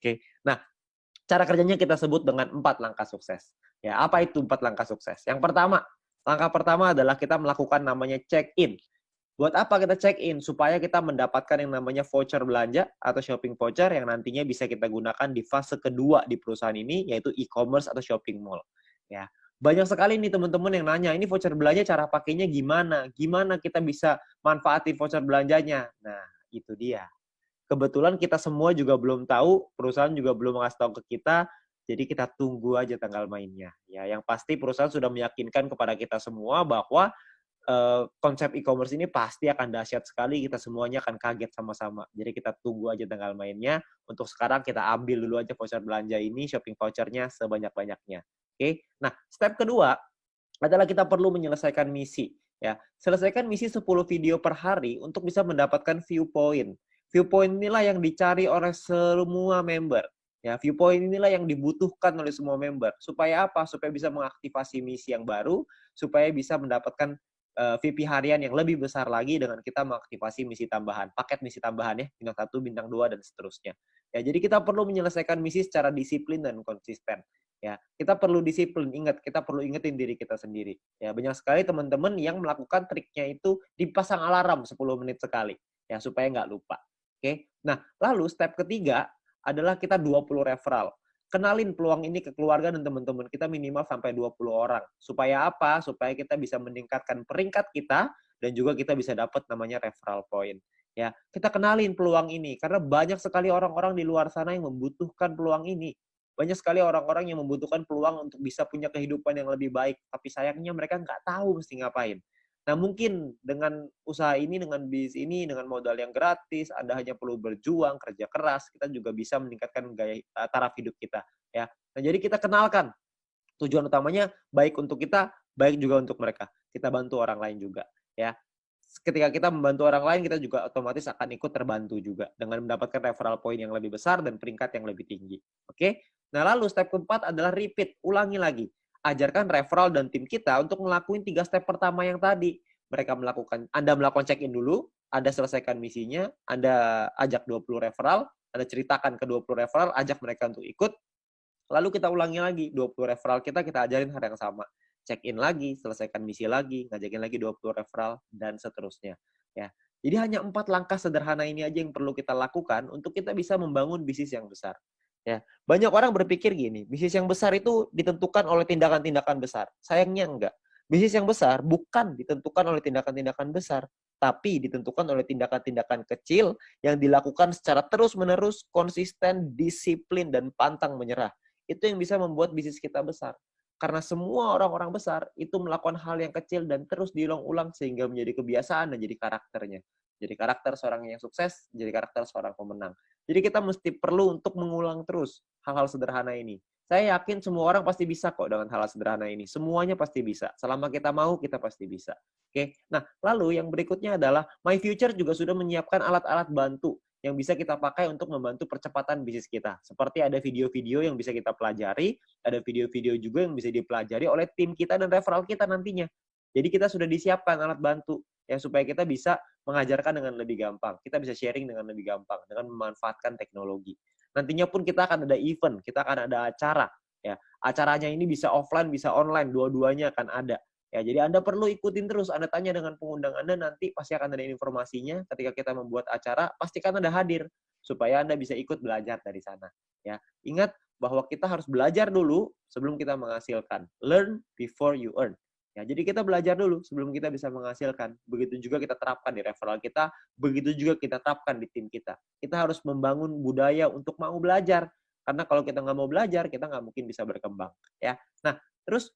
Oke. Nah, cara kerjanya kita sebut dengan 4 langkah sukses. Ya, apa itu 4 langkah sukses? Yang pertama, langkah pertama adalah kita melakukan namanya check-in. Buat apa kita check-in? Supaya kita mendapatkan yang namanya voucher belanja atau shopping voucher yang nantinya bisa kita gunakan di fase kedua di perusahaan ini, yaitu e-commerce atau shopping mall. Ya, banyak sekali nih teman-teman yang nanya, ini voucher belanja cara pakainya gimana? Gimana kita bisa manfaatin voucher belanjanya? Nah, itu dia. Kebetulan kita semua juga belum tahu, perusahaan juga belum ngasih tahu ke kita, jadi kita tunggu aja tanggal mainnya. Ya, yang pasti perusahaan sudah meyakinkan kepada kita semua bahwa konsep e-commerce ini pasti akan dahsyat sekali, kita semuanya akan kaget sama-sama. Jadi kita tunggu aja tanggal mainnya. Untuk sekarang kita ambil dulu aja voucher belanja ini, shopping vouchernya sebanyak-banyaknya. Oke. Nah, step kedua adalah kita perlu menyelesaikan misi. Ya, selesaikan misi 10 video per hari untuk bisa mendapatkan viewpoint. Viewpoint inilah yang dicari oleh semua member. Ya, viewpoint inilah yang dibutuhkan oleh semua member. Supaya apa? Supaya bisa mengaktifasi misi yang baru, supaya bisa mendapatkan VP harian yang lebih besar lagi dengan kita mengaktifasi misi tambahan, paket misi tambahan ya, bintang 1, bintang 2, dan seterusnya. Ya, jadi kita perlu menyelesaikan misi secara disiplin dan konsisten. Ya, kita perlu disiplin, ingat, kita perlu ingetin diri kita sendiri. Ya, banyak sekali teman-teman yang melakukan triknya itu dipasang alarm 10 menit sekali, ya, supaya nggak lupa. Oke. Nah, lalu step ketiga adalah kita 20 referral. Kenalin peluang ini ke keluarga dan teman-teman kita minimal sampai 20 orang. Supaya apa? Supaya kita bisa meningkatkan peringkat kita dan juga kita bisa dapat namanya referral point. Ya, kita kenalin peluang ini karena banyak sekali orang-orang di luar sana yang membutuhkan peluang ini. Banyak sekali orang-orang yang membutuhkan peluang untuk bisa punya kehidupan yang lebih baik, tapi sayangnya mereka nggak tahu mesti ngapain. Nah, mungkin dengan usaha ini, dengan bisnis ini, dengan modal yang gratis, Anda hanya perlu berjuang, kerja keras, kita juga bisa meningkatkan taraf hidup kita. Ya. Nah, jadi kita kenalkan tujuan utamanya baik untuk kita, baik juga untuk mereka. Kita bantu orang lain juga. Ya. Ketika kita membantu orang lain, kita juga otomatis akan ikut terbantu juga dengan mendapatkan referral point yang lebih besar dan peringkat yang lebih tinggi. Oke? Nah, lalu step keempat adalah repeat, ulangi lagi. Ajarkan referral dan tim kita untuk ngelakuin 3 step pertama yang tadi. Anda melakukan check-in dulu, Anda selesaikan misinya, Anda ajak 20 referral, Anda ceritakan ke 20 referral, ajak mereka untuk ikut, lalu kita ulangi lagi, 20 referral kita ajarin hal yang sama. Check-in lagi, selesaikan misi lagi, ngajakin lagi 20 referral, dan seterusnya. Ya. Jadi hanya 4 langkah sederhana ini aja yang perlu kita lakukan untuk kita bisa membangun bisnis yang besar. Ya, banyak orang berpikir gini, bisnis yang besar itu ditentukan oleh tindakan-tindakan besar. Sayangnya enggak. Bisnis yang besar bukan ditentukan oleh tindakan-tindakan besar, tapi ditentukan oleh tindakan-tindakan kecil yang dilakukan secara terus-menerus, konsisten, disiplin, dan pantang menyerah. Itu yang bisa membuat bisnis kita besar. Karena semua orang-orang besar itu melakukan hal yang kecil dan terus diulang-ulang sehingga menjadi kebiasaan dan jadi karakternya. Jadi karakter seorang yang sukses, jadi karakter seorang pemenang. Jadi kita mesti perlu untuk mengulang terus hal-hal sederhana ini. Saya yakin semua orang pasti bisa kok dengan hal sederhana ini. Semuanya pasti bisa. Selama kita mau, kita pasti bisa. Oke. Nah, lalu yang berikutnya adalah My Future juga sudah menyiapkan alat-alat bantu yang bisa kita pakai untuk membantu percepatan bisnis kita. Seperti ada video-video yang bisa kita pelajari, ada video-video juga yang bisa dipelajari oleh tim kita dan referral kita nantinya. Jadi kita sudah disiapkan alat bantu ya supaya kita bisa mengajarkan dengan lebih gampang. Kita bisa sharing dengan lebih gampang dengan memanfaatkan teknologi. Nantinya pun kita akan ada event, kita akan ada acara. Ya, acaranya ini bisa offline, bisa online, dua-duanya akan ada. Ya, jadi Anda perlu ikutin terus. Anda tanya dengan pengundang Anda, nanti pasti akan ada informasinya. Ketika kita membuat acara, pastikan Anda hadir supaya Anda bisa ikut belajar dari sana. Ya, ingat bahwa kita harus belajar dulu sebelum kita menghasilkan. Learn before you earn. Ya, jadi kita belajar dulu sebelum kita bisa menghasilkan. Begitu juga kita terapkan di referral kita, begitu juga kita terapkan di tim kita. Kita harus membangun budaya untuk mau belajar. Karena kalau kita nggak mau belajar, kita nggak mungkin bisa berkembang. Ya, nah terus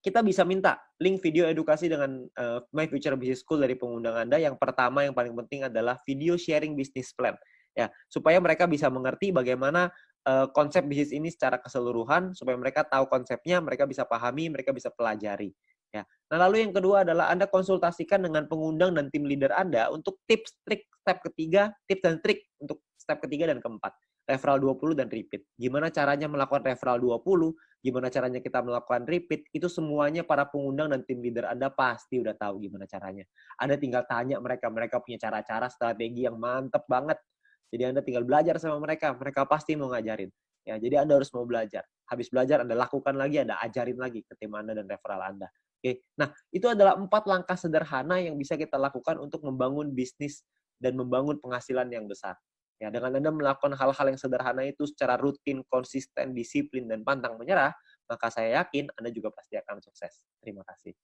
kita bisa minta link video edukasi dengan My Future Business School dari pengundang Anda. Yang pertama, yang paling penting adalah video sharing business plan. Ya, supaya mereka bisa mengerti bagaimana konsep bisnis ini secara keseluruhan, supaya mereka tahu konsepnya, mereka bisa pahami, mereka bisa pelajari. Ya. Nah, lalu yang kedua adalah Anda konsultasikan dengan pengundang dan tim leader Anda untuk tips, trik, step ketiga, tips dan trik untuk step ketiga dan keempat. Referral 20 dan repeat. Gimana caranya melakukan referral 20, gimana caranya kita melakukan repeat, itu semuanya para pengundang dan tim leader Anda pasti udah tahu gimana caranya. Anda tinggal tanya mereka, mereka punya cara-cara strategi yang mantep banget. Jadi Anda tinggal belajar sama mereka, mereka pasti mau ngajarin. Ya, jadi Anda harus mau belajar. Habis belajar Anda lakukan lagi, Anda ajarin lagi ke tim Anda dan referral Anda. Oke. Nah, itu adalah 4 langkah sederhana yang bisa kita lakukan untuk membangun bisnis dan membangun penghasilan yang besar. Ya, dengan Anda melakukan hal-hal yang sederhana itu secara rutin, konsisten, disiplin, dan pantang menyerah, maka saya yakin Anda juga pasti akan sukses. Terima kasih.